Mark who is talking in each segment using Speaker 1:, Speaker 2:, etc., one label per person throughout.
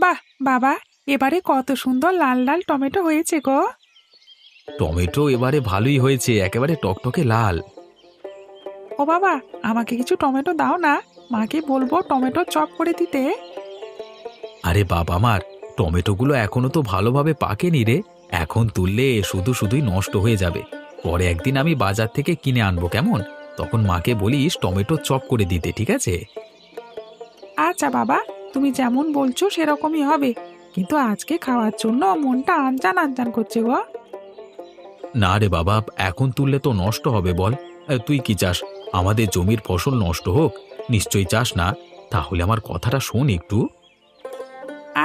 Speaker 1: বাহ বাবা, এবারে কত সুন্দর লাল লাল টমেটো হয়েছে গো।
Speaker 2: টমেটো এবারে ভালোই হয়েছে, একেবারে টকটকে লাল।
Speaker 1: ও বাবা, আমাকে কিছু টমেটো দাও না, মাকে বলবো টমেটো চপ করে দিতে।
Speaker 2: আরে বাবা আমার, টমেটোগুলো এখনো তো ভালোভাবে পাকেনি রে। এখন তুললে শুধু শুধুই নষ্ট হয়ে যাবে। পরে একদিন আমি বাজার থেকে কিনে আনবো, কেমন? তখন মাকে বলিস টমেটো চপ করে দিতে, ঠিক আছে?
Speaker 1: আচ্ছা বাবা, তুমি যেমন বলছো সেরকমই হবে, কিন্তু আজকে খাওয়ার জন্য মনটা আনজান আনজান করছে গো।
Speaker 2: না রে বাবা, এখন তুললে তো নষ্ট হবে বল। তুই কি চাস আমাদের জমির ফসল নষ্ট হোক? নিশ্চয়ই চাস না। তাহলে আমার কথাটা শোন একটু।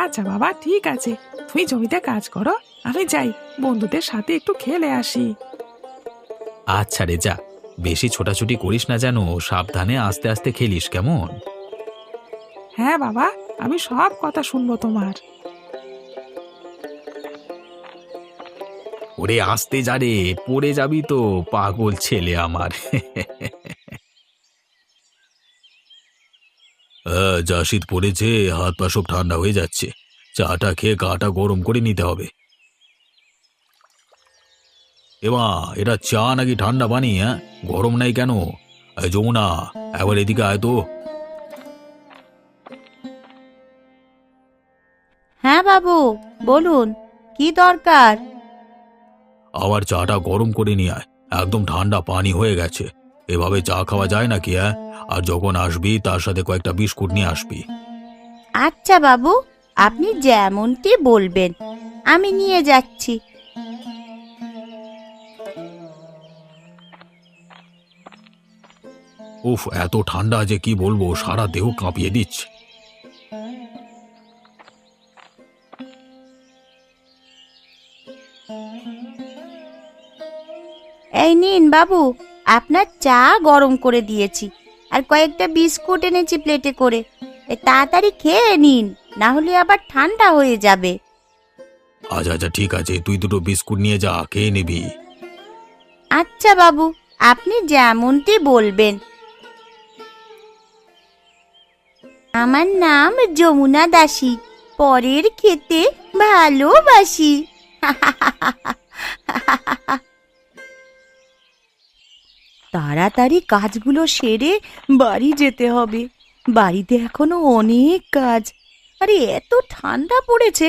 Speaker 1: আচ্ছা বাবা, ঠিক আছে, তুমি জমিতে কাজ করো, আমি যাই বন্ধুদের সাথে একটু খেলে আসি।
Speaker 2: আচ্ছা রে, যা। বেশি ছোটাছুটি করিস না যেন, সাবধানে আস্তে আস্তে খেলিস, কেমন?
Speaker 1: হ্যাঁ বাবা, আমি সব কথা শুনবো তোমার।
Speaker 2: ওরে আস্তে যা রে, পড়ে যাবি তো, পাগল ছেলে আমার। যা শীত পড়েছে, হাত পা সব ঠান্ডা হয়ে যাচ্ছে। চাটা খেয়ে গাটা গরম করে নিতে হবে। এমা, এটা চা নাকি ঠান্ডা পানি? হ্যাঁ, গরম নাই কেন? যমুনা, একবার এদিকে আয় তো।
Speaker 3: হ্যাঁ বাবু, বলুন কি দরকার?
Speaker 2: আবার চাটা গরম করে নিয়ে আয়, একদম ঠান্ডা পানি হয়ে গেছে। এভাবে চা খাওয়া যায় নাকি? হ্যাঁ, আর যখন আসবি তার সাথে কয়েকটা বিস্কুট নিয়ে আসবি।
Speaker 3: আচ্ছা বাবু, আপনি যেমনটি বলবেন, আমি নিয়ে যাচ্ছি।
Speaker 2: উফ, এত ঠান্ডা যে কি বলবো, সারা দেহ কাঁপিয়ে দিচ্ছে।
Speaker 3: এই নিন বাবু, আপনার চা গরম করে দিয়েছি, আর কয়েকটা বিস্কুট এনেছি প্লেটে করে। তাড়াতাড়ি খেয়ে নিন, না হলে আবার ঠান্ডা হয়ে যাবে।
Speaker 2: আচ্ছা আচ্ছা, ঠিক আছে, তুই দুটো বিস্কুট নিয়ে যা, খেয়ে নিবি।
Speaker 3: আচ্ছা বাবু, আপনি যেমনটি বলবেন। আমার নাম যমুনা দাসী, পরের খেতে ভালোবাসি। তাড়াতাড়ি কাজগুলো সেরে বাড়ি যেতে হবে। বাড়িতে এখনো অনেক কাজ। আরে এত ঠান্ডা পড়েছে,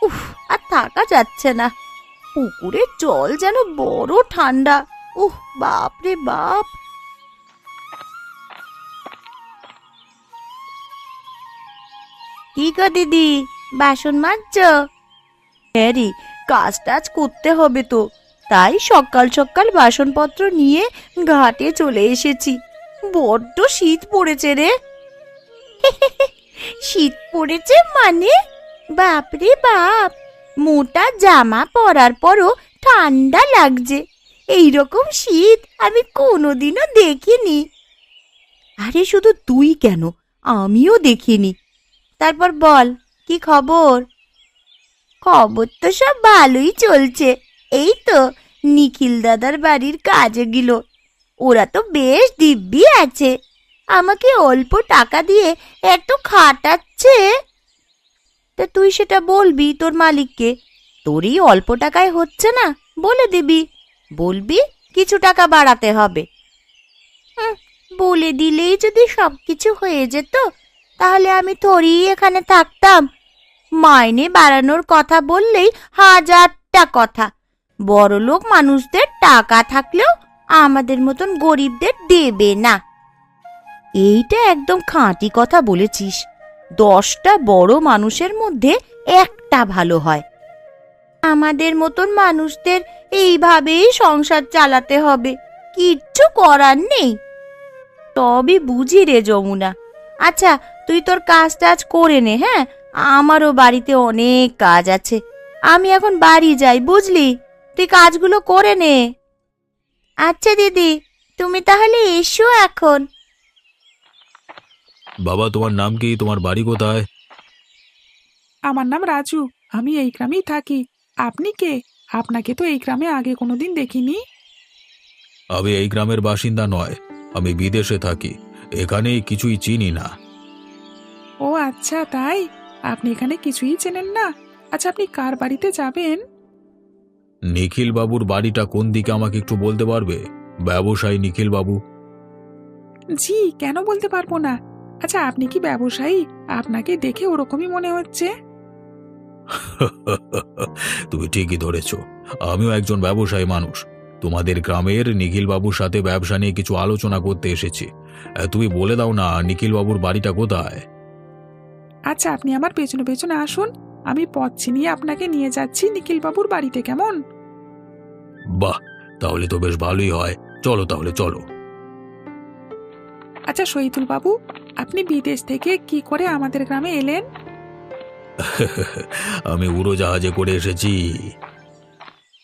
Speaker 3: উফ, আর থাকা যাচ্ছে না। পুকুরের জল যেন বড় ঠান্ডা। উহ, বাপ রে বাপ। কি গো দিদি, বাসন মাজছো? হ্যাঁ রে, কাজ টাজ করতে হবে তো, তাই সকাল সকাল বাসনপত্র নিয়ে ঘাটে চলে এসেছি। বড্ড শীত পড়েছে রে। শীত পড়েছে মানে? বাপরে বাপ, মোটা জামা পরার পরও ঠান্ডা লাগছে। এইরকম শীত আমি কোনোদিনও দেখিনি। আরে শুধু তুই কেন, আমিও দেখিনি। তারপর বল, কি খবর? খবর তো সব ভালোই চলছে। এই তো নিখিল দাদার বাড়ির কাজগুলো, ওরা তো বেশ দিব্যি আছে। আমাকে অল্প টাকা দিয়ে এত খাটাচ্ছে। তা তুই সেটা বলবি তোর মালিককে, তোরই অল্প টাকায় হচ্ছে না, বলে দিবি। বলবি কিছু টাকা বাড়াতে হবে। বলে দিলেই যদি সবকিছু হয়ে যেত, তাহলে আমি তোরই এখানে থাকতাম। মাইনে বাড়ানোর কথা বললেই হাজারটা কথা। বড়লোক মানুষদের টাকা থাকলেও আমাদের মতন গরিবদের দেবে না। এইটা একদম খাঁটি কথা বলেছিস। 10টা বড় মানুষের মধ্যে একটা ভালো হয়। আমাদের মতন মানুষদের এইভাবেই সংসার চালাতে হবে, কিচ্ছু করার নেই। তবে বুঝি রে যমুনা। আচ্ছা, তুই তোর কাজ টাজ করে নে। হ্যাঁ, আমারও বাড়িতে অনেক কাজ আছে। আমি এখন বাড়ি যাই, বুঝলি? তুই কাজগুলো করে নে। আচ্ছা দিদি, তুমি তাহলে এসো এখন।
Speaker 2: বাবা, তোমার নাম কি? তোমার বাড়ি কোথায়?
Speaker 1: আমার নাম রাজু, আমি এই গ্রামেই থাকি। আপনি কে? আপনাকে তো এই গ্রামে আগে কোনোদিন দেখিনি।
Speaker 2: আমি এই গ্রামের বাসিন্দা নয়, আমি বিদেশে থাকি। এখানে কিছুই চিনি না।
Speaker 1: ও আচ্ছা, তাই? আপনি এখানে কিছুই চেনেন না? আচ্ছা, আপনি কার বাড়িতে যাবেন?
Speaker 2: নিখিল বাবুর বাড়িটা কোন দিকে আমাকে একটু বলতে পারবে? ব্যবসায়ী নিখিল বাবু।
Speaker 1: জি, কেন বলতে পারবো না। আচ্ছা, আপনি কি ব্যবসায়ী? আপনাকে দেখে ওরকমই মনে হচ্ছে।
Speaker 2: তুমি ঠিকই ধরেছ, আমিও একজন ব্যবসায়ী মানুষ। তোমাদের গ্রামের নিখিল বাবুর সাথে ব্যবসা নিয়ে কিছু আলোচনা করতে এসেছি। তুমি বলে দাও না নিখিল বাবুর বাড়িটা কোথায়?
Speaker 1: আচ্ছা, আপনি আমার পেছনে পেছনে আসুন। আমি পথ চিনিয়ে আপনাকে নিয়ে যাচ্ছি নিখিলবাবুর বাড়িতে, কেমন?
Speaker 2: বাহ, তাহলে তো বেশ ভালোই হয়। চলো তাহলে, চলো।
Speaker 1: আচ্ছা শহীদুল বাবু, আপনি বিদেশ থেকে কি করে আমাদের গ্রামে এলেন?
Speaker 2: আমি উড়োজাহাজে করে এসেছি।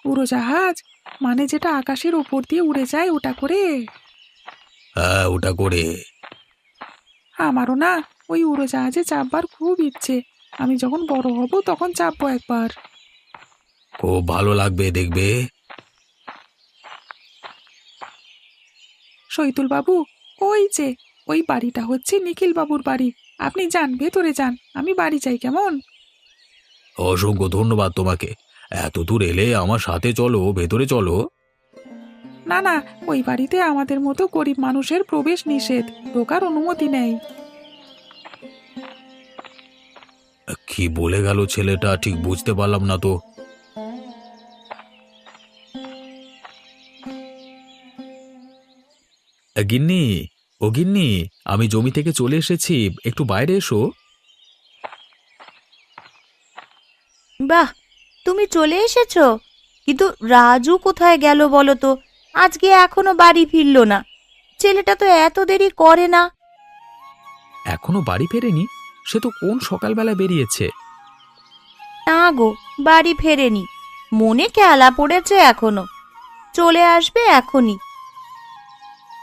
Speaker 1: উড়োজাহাজ? মানে যেটা আকাশের উপর দিয়ে উড়ে যায়, ওটা করে?
Speaker 2: হ্যাঁ, ওটা করে।
Speaker 1: আমারও না ওই উড়োজাহাজে চাপবার খুব ইচ্ছে। আমি যখন বড় হব তখন চাপবো একবার।
Speaker 2: খুব ভালো লাগবে দেখবে।
Speaker 1: শহীদুল বাবু, ওই যে ওই বাড়িটা হচ্ছে নিখিল বাবুর বাড়ি। আপনি যান, ভেতরে যান, আমি বাড়ি যাই, কেমন?
Speaker 2: অসংখ্য ধন্যবাদ তোমাকে। এত দূর এলে আমার সাথে চলো, ভেতরে চলো।
Speaker 1: না না, ওই বাড়িতে আমাদের মতো গরিব মানুষের প্রবেশ নিষেধ, ঢোকার অনুমতি নেই।
Speaker 2: কি বলে গেল ছেলেটা, ঠিক বুঝতে পারলাম না তো। গিন্নি, ও গিন্নি, আমি জমি থেকে চলে এসেছি, একটু বাইরে এসো।
Speaker 3: বাহ, তুমি চলে এসেছো? কিন্তু রাজু কোথায় গেল বলো তো? আজকে এখনো বাড়ি ফিরলো না। ছেলেটা তো এত দেরি করে না।
Speaker 2: এখনো বাড়ি ফেরেনি? সে তো কোন সকালবেলা বেরিয়েছে।
Speaker 3: না গো, বাড়ি ফেরেনি। মনে খেলা পড়েছে এখনো। চলে আসবে এখনই।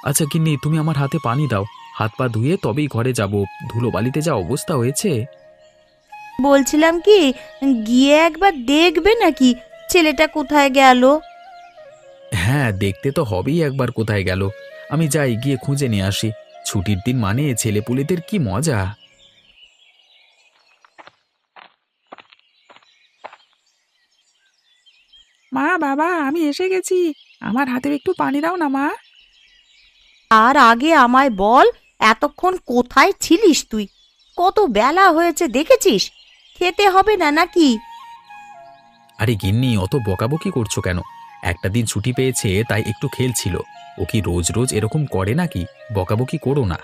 Speaker 2: আচ্ছা গিন্নি, তুমি আমার হাতে পানি দাও, হাত পা ধুয়ে তবেই ঘরে যাব। ধুলোবালিতে যা অবস্থা হয়েছে।
Speaker 3: বলছিলাম কি, গিয়ে একবার দেখবে নাকি ছেলেটা কোথায় গেল?
Speaker 2: হ্যাঁ, দেখতে তো হবেই একবার কোথায় গেল। আমি যাই, গিয়ে খুঁজে নিয়ে আসি। ছুটির দিন মানে ছেলেপুলেদের কি মজা।
Speaker 1: মা, বাবা, আমি এসে গেছি। আমার হাতে একটু পানি দাও না মা।
Speaker 3: আর আগে আমায় বল, এতক্ষণ কোথায় ছিলিস তুই? কত বেলা হয়েছে দেখেছিস? খেতে হবে না নাকি?
Speaker 2: আরে গিন্নি, অত বকাবকি করছো কেন? একটা দিন ছুটি পেয়েছে তাই একটু খেলছিল। ও কি রোজ রোজ এরকম করে নাকি? বকাবকি করো না।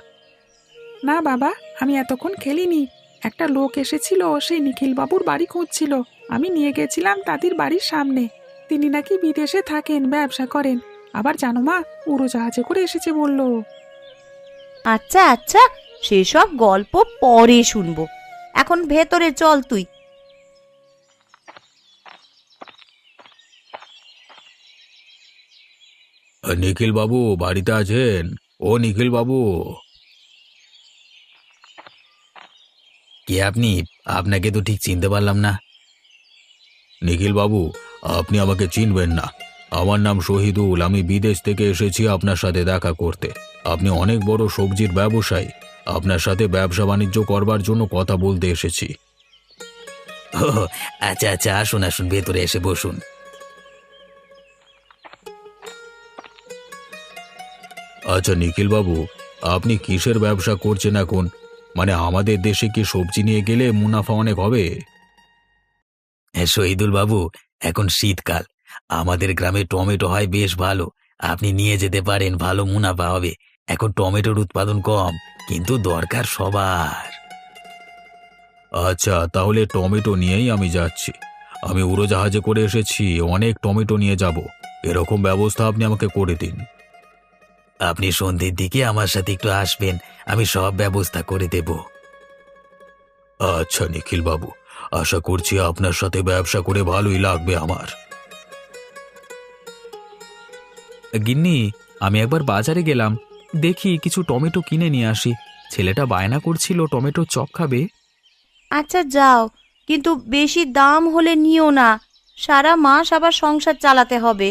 Speaker 1: না বাবা, আমি এতক্ষণ খেলিনি। একটা লোক এসেছিল, সেই নিখিল বাবুর বাড়ি খুঁজছিল। আমি নিয়ে গেছিলাম তাদের বাড়ির সামনে। তিনি নাকি বিদেশে থাকেন, ব্যবসা করেন। আবার জানো মা, উড়োজাহাজে করে এসেছে বলল।
Speaker 3: আচ্ছা আচ্ছা, সেসব গল্প পরে শুনবো। এখন ভেতরে চল তুই।
Speaker 2: নিখিল বাবু বাড়িতে আছেন? ও নিখিল বাবু। কে আপনি? আপনাকে তো ঠিক চিনতে পারলাম না। নিখিল বাবু, আপনি আমাকে চিনবেন না। আমার নাম শহীদুল, আমি বিদেশ থেকে এসেছি আপনার সাথে দেখা করতে। আপনি অনেক বড় সবজির ব্যবসায়ী। আপনার সাথে ব্যবসা বাণিজ্য করবার জন্য কথা বলতে এসেছি। ও, আচ্ছা আচ্ছা, আসুন আসুন, ভেতরে এসে বসুন। আচ্ছা নিখিল বাবু, আপনি কিসের ব্যবসা করছেন এখন? মানে আমাদের দেশে কি সবজি নিয়ে গেলে মুনাফা অনেক হবে? হ্যাঁ শহীদুল বাবু, এখন শীতকাল, আমাদের গ্রামে টমেটো হয় বেশ ভালো। আপনি নিয়ে যেতে পারেন, ভালো মুনাফা হবে। এখন টমেটোর উৎপাদন কম, কিন্তু দরকার সবার। আচ্ছা, তাহলে টমেটো নিয়েই আমি যাচ্ছি। আমি উড়োজাহাজে করে এসেছি, অনেক টমেটো নিয়ে যাব। এরকম ব্যবস্থা আপনি আমাকে করে দিন। আপনি সন্ধ্যের দিকে আমার সাথে একটু আসবেন, আমি সব ব্যবস্থা করে দেব। আচ্ছা নিখিল বাবু, আশা করছি আপনার সাথে ব্যবসা করে ভালোই লাগবে আমার। গিন্নি, আমি একবার বাজারে গেলাম, দেখি কিছু টমেটো কিনে নিয়ে আসি। ছেলেটা বায়না করছিল টমেটো চপ খাবে।
Speaker 3: আচ্ছা যাও, কিন্তু বেশি দাম হলে নিও না। সারা মাস আবার সংসার চালাতে হবে।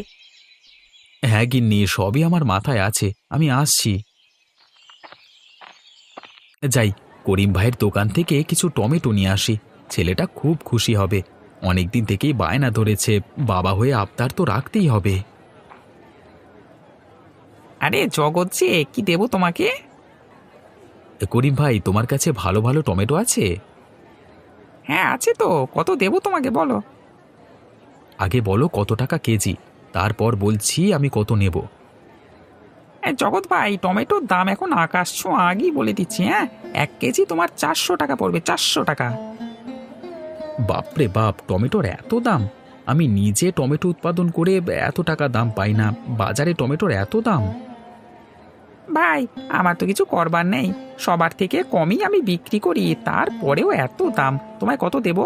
Speaker 2: হ্যাঁ গিন্নি, সবই আমার মাথায় আছে, আমি আসছি। যাই, করিম ভাইয়ের দোকান থেকে কিছু টমেটো নিয়ে আসি। ছেলেটা খুব খুশি হবে। অনেকদিন থেকেই বায়না ধরেছে, বাবা হয়ে আবদার তো রাখতেই হবে।
Speaker 1: আরে জগৎ যে, কি দেবো তোমাকে?
Speaker 2: করিম ভাই, তোমার কাছে ভালো ভালো টমেটো আছে?
Speaker 1: হ্যাঁ আছে তো, কত দেবো তোমাকে বলো?
Speaker 2: আগে বলো কত টাকা কেজি, তারপর বলছি আমি কত নেব।
Speaker 1: জগৎ ভাই, টমেটোর দাম এখন আকাশ ছোঁয়া, আগেই বলে দিচ্ছি। হ্যাঁ, 1 কেজি তোমার 400 টাকা পড়বে, 400 টাকা।
Speaker 2: বাপরে বাপ, টমেটোর এত দাম! আমি নিজে টমেটো উৎপাদন করে এত টাকা দাম পাই না, বাজারে টমেটোর এত দাম!
Speaker 1: ভাই, আমার তো কিছু করবার নেই, সবার থেকে কমই আমি বিক্রি করি, তারপরেও এত দাম। তোমায় কত দেবো?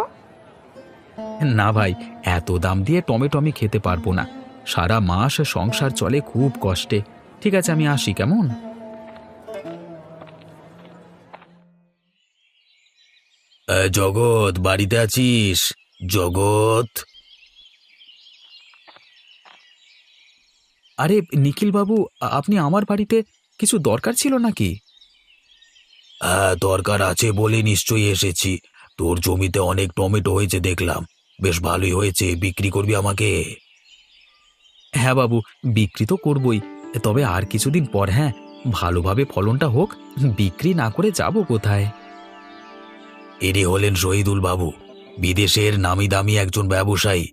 Speaker 2: না ভাই, এত দাম দিয়ে টমেটো আমি খেতে পারবো না। সারা মাস সংসার চলে খুব কষ্টে। ঠিক আছে, আমি আসি, কেমন? জগৎ, বাড়িতে আছিস? জগৎ! আরে নিখিল বাবু, আপনি আমার বাড়িতে? কিছু দরকার ছিল নাকি? হ্যাঁ, দরকার আছে বলে নিশ্চয়ই এসেছি। তোর জমিতে অনেক টমেটো হয়েছে দেখলাম, বেশ ভালোই হয়েছে। বিক্রি করবি আমাকে? হ্যাঁ বাবু, বিক্রি তো করবই, তবে আর কিছুদিন পর। হ্যাঁ, ভালোভাবে ফলনটা হোক, বিক্রি না করে যাব কোথায়? ইনি হলেন শহীদুল বাবু, বিদেশের নামি দামি একজন ব্যবসায়ী।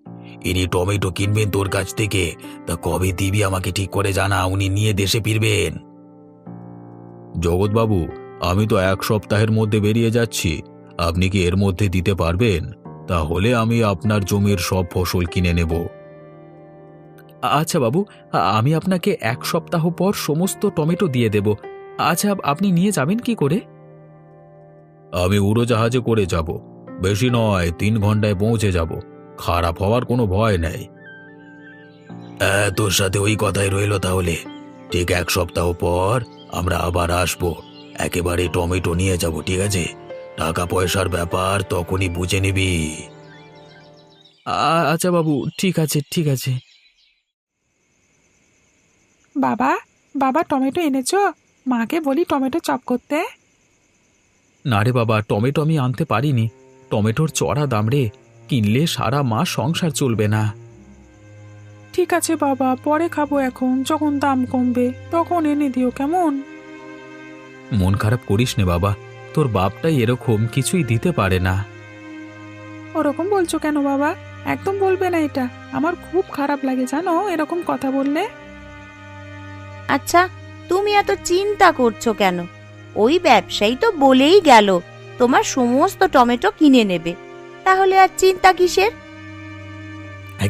Speaker 2: ইনি টমেটো কিনবেন তোর কাছ থেকে। তা কবে দিবি আমাকে ঠিক করে জানা, উনি নিয়ে দেশে ফিরবেন। জগৎবাবু, আমি তো 1 সপ্তাহের মধ্যে বেরিয়ে যাচ্ছি। আপনি কি এর মধ্যে দিতে পারবেন? তাহলে আমি আপনার জমির সব ফসল কিনে নেব। আচ্ছা বাবু, আমি আপনাকে 1 সপ্তাহ পর সমস্ত টমেটো দিয়ে দেব। আচ্ছা, আপনি নিয়ে যাবেন কি করে? আমি উড়োজাহাজে করে যাব। বেশি নয়, 3 ঘন্টায় পৌঁছে যাব। খারাপ হওয়ার কোনো ভয় নেই। তোর সাথে ওই কথাই রইল তাহলে। ঠিক 1 সপ্তাহ পর আমরা আবার আসব, একেবারে টমেটো নিয়ে যাব, ঠিক আছে? টাকা পয়সার ব্যাপার তখনই বুঝে নিবি। আচ্ছা বাবু, ঠিক আছে, ঠিক আছে।
Speaker 1: বাবা, বাবা টমেটো এনেছো? মাকে বলি টমেটো চপ করতে।
Speaker 2: না রে বাবা, টমেটো আমি আনতে পারিনি। টমেটোর চড়া দাম রে, কিনলে সারা মাস সংসার চলবে না।
Speaker 1: ঠিক আছে বাবা, পরে খাবো, এখন যখন দাম কমবে তখন এনে দিও, কেমন?
Speaker 2: মন খারাপ করিস নে বাবা, তোর বাপটাই এরকম, কিছুই দিতে পারে না।
Speaker 1: ওরকম বলছো কেন বাবা? একদম বলবে না এটা, আমার খুব খারাপ লাগে জানো এরকম কথা বললে।
Speaker 3: আচ্ছা, তুমি এত চিন্তা করছো কেন? ওই ব্যবসায়ী তো বলেই গেল তোমার সমস্ত টমেটো কিনে নেবে, তাহলে আর চিন্তা কিসের?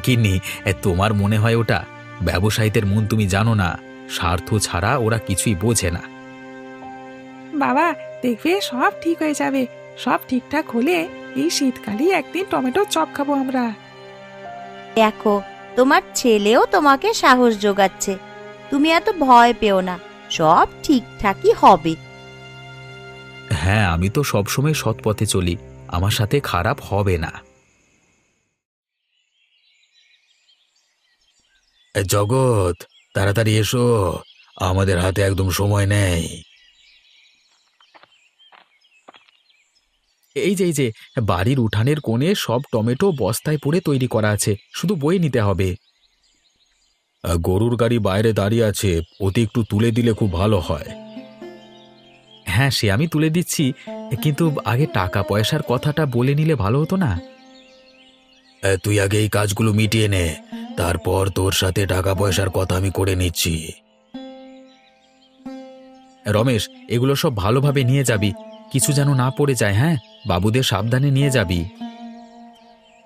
Speaker 2: কিন্নি, তোমার মনে হয় ওটা? ব্যবসায়ীদের মন তুমি জানো না, স্বার্থ ছাড়া ওরা কিছুই বোঝে না।
Speaker 1: বাবা, দেখবে সব ঠিক হয়ে যাবে। সব ঠিকঠাক হলে এই শীতকালেই একদিন টমেটো চপ খাবো আমরা।
Speaker 3: দেখো, তোমার ছেলেও তোমাকে সাহস যোগাচ্ছে। তুমি এত ভয় পেও না, সব ঠিকঠাকই হবে।
Speaker 2: হ্যাঁ, আমি তো সবসময় সৎ পথে চলি, আমার সাথে খারাপ হবে না। জগৎ, তাড়াতাড়ি এসো, আমাদের হাতে একদম সময় নেই। এই যে বাড়ির উঠানের কোণে সব টমেটো বস্তায় পুরে তৈরি করা আছে, শুধু বয়ে নিতে হবে। গরুর গাড়ি বাইরে দাঁড়িয়ে আছে, ওতে একটু তুলে দিলে খুব ভালো হয়। হ্যাঁ, সে আমি তুলে দিচ্ছি, কিন্তু আগে টাকা পয়সার কথাটা বলে নিলে ভালো হতো না? তুই আগে এই কাজগুলো মিটিয়ে নে, তারপর তোর সাথে টাকা পয়সার কথা আমি করে নিচ্ছি। রমেশ, এগুলো সব ভালোভাবে নিয়ে যাবি, কিছু যেন না পড়ে যায়। হ্যাঁ, বাবুদের সাবধানে নিয়ে যাবি।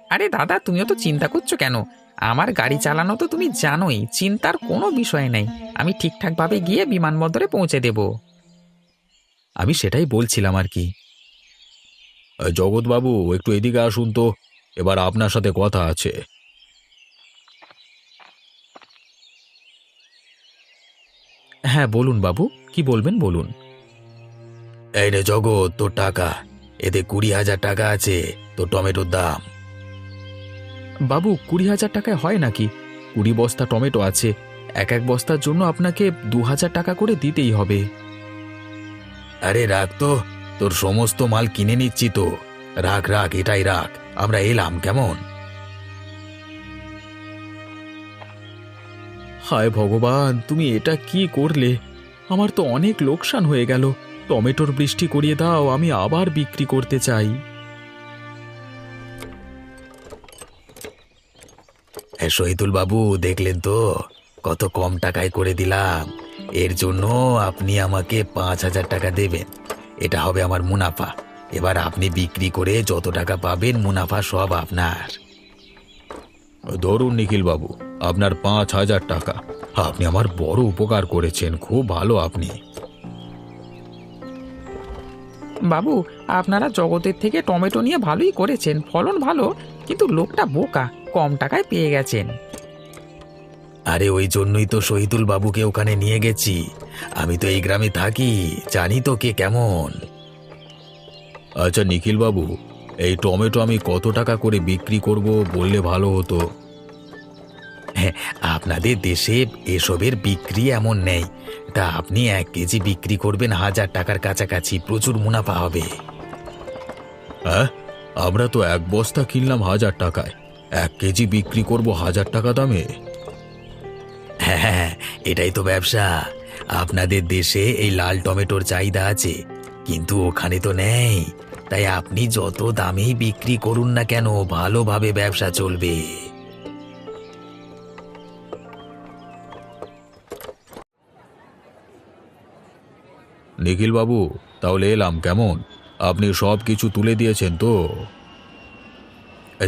Speaker 1: আরে দাদা, তুমিও তো চিন্তা করছো কেন? আমার গাড়ি চালানো তো তুমি জানোই, চিন্তার কোনো বিষয় নেই। আমি ঠিকঠাকভাবে গিয়ে বিমানবন্দরে পৌঁছে দেব।
Speaker 2: আমি সেটাই বলছিলাম আর কি। জগৎবাবু, একটু এদিকে আসুন তো, এবার আপনার সাথে কথা আছে। হ্যাঁ বলুন বাবু, কি বলবেন বলুন। এই রে জগৎ, তোর টাকা, এতে 20,000 টাকা আছে, তোর টমেটোর দাম। বাবু, 20,000 টাকায় হয় নাকি? 20 বস্তা টমেটো আছে, এক এক বস্তার জন্য আপনাকে 2,000 টাকা করে দিতেই হবে। আরে রাখ তো, তোর সমস্ত মাল কিনে নিচ্ছি তো। রাখ রাখ, এটাই রাখ, আমরা এলাম কেমন। হায় ভগবান, তুমি এটা কি করলে? আমার তো অনেক লোকসান হয়ে গেল। টমেটোর বৃষ্টি করিয়ে দাও, আমি আবার বিক্রি করতে চাই। শহীদুল বাবু, দেখলেন তো কত কম টাকায় করে দিলাম। এর জন্য আপনি আমাকে 5,000 টাকা দেবেন। এটা হবে আমার মুনাফা। এবার আপনি বিক্রি করে যত টাকা পাবেন মুনাফা সব আপনার। ধরুন নিখিল বাবু, আপনার 5,000 টাকা। আপনি আমার বড় উপকার করেছেন, খুব ভালো আপনি।
Speaker 1: বাবু, আপনারা জগতের থেকে টমেটো নিয়ে ভালোই করেছেন, ফলন ভালো, কিন্তু লোকটা বোকা, কম টাকায় পেয়ে গেছেন।
Speaker 2: আরে ওই জন্যই তো শহীদুল বাবুকে ওখানে নিয়ে গেছি। আমি তো এই গ্রামে থাকি, জানি তো কে কেমন। আচ্ছা নিখিল বাবু, এই টমেটো আমি কত টাকা করে বিক্রি করব বললে ভালো হতো। হ্যাঁ, আপনাদের দেশে এসবের বিক্রি এমন নেই। তা আপনি 1 কেজি বিক্রি করবেন 1,000 টাকার কাছাকাছি, প্রচুর মুনাফা হবে। হ্যাঁ, আমরা তো 1 বস্তা কিনলাম 1,000 টাকায়, 1 কেজি বিক্রি করব 1,000 টাকা দামে। হ্যাঁ, এটাই তো ব্যবসা। আপনাদের দেশে এই লাল টমেটোর চাহিদা আছে, কিন্তু ওখানে তো নেই। তাই আপনি যত দামেই বিক্রি করুন না কেন, ভালোভাবে ব্যবসা চলবে। নিখিল বাবু, তাহলে এলাম কেমন? আপনি সব কিছু তুলে দিয়েছেন তো?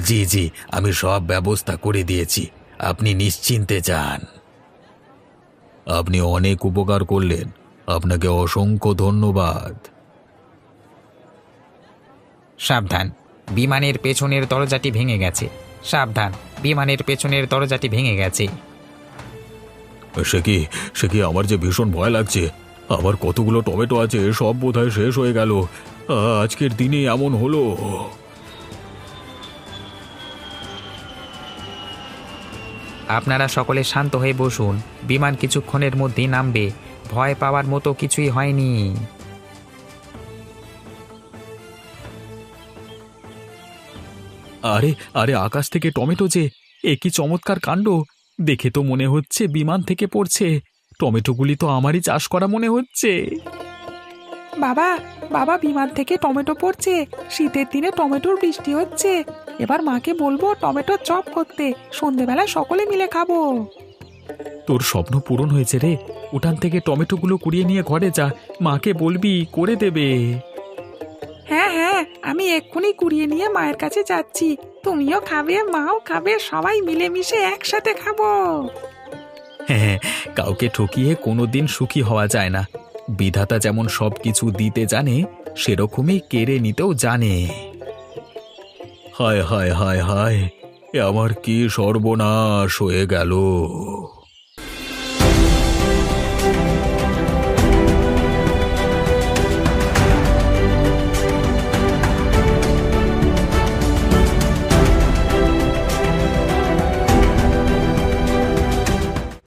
Speaker 2: জি জি, আমি সব ব্যবস্থা করে দিয়েছি, আপনি নিশ্চিন্তে যান। আপনি অনেক উপকার করলেন, আপনাকে অসংখ্য ধন্যবাদ।
Speaker 4: সাবধান, বিমানের পেছনের দরজাটি ভেঙে গেছে। সাবধান, বিমানের পেছনের দরজাটি ভেঙে গেছে।
Speaker 2: সে কি আমার যে ভীষণ ভয় লাগছে। আমার কতগুলো টমেটো আছে, সব বোধহয় শেষ হয়ে গেল। আজকের দিনে এমন হলো।
Speaker 4: আপনারা সকলে শান্ত হয়ে বসুন, বিমান কিছুক্ষণের মধ্যেই নামবে। ভয় পাওয়ার মতো কিছুই হয়নি।
Speaker 2: আরে আরে, আকাশ থেকে টমেটো যে, এ কি চমৎকার কাণ্ড! দেখে তো মনে হচ্ছে বিমান থেকে পড়ছে। টমেটোগুলি তো আমারই চাষ করা মনে হচ্ছে।
Speaker 1: বাবা, বাবা, বিমান থেকে টমেটো পড়ছে, শীতের দিনে টমেটোর বৃষ্টি হচ্ছে। এবার মাকে বলবো টমেটোর চপ করতে, সন্ধেবেলায় সকলে মিলে খাবো।
Speaker 2: তোর স্বপ্ন পূরণ হয়েছে রে। উঠান থেকে টমেটোগুলো কুড়িয়ে নিয়ে ঘরে যা, মাকে বলবি করে দেবে।
Speaker 1: হ্যাঁ হ্যাঁ, আমি এক্ষুনি কুড়িয়ে নিয়ে মায়ের কাছে যাচ্ছি। তুমিও খাবে, মাও খাবে, সবাই মিলেমিশে একসাথে খাবো।
Speaker 2: হ্যাঁ, কাউকে ঠকিয়ে কোনোদিন সুখী হওয়া যায় না। বিধাতা যেমন সব কিছু দিতে জানে, সেরকমই কেড়ে নিতেও জানে। হায় হায় হায় হায়, এ আমার কি সর্বনাশ হয়ে গেল।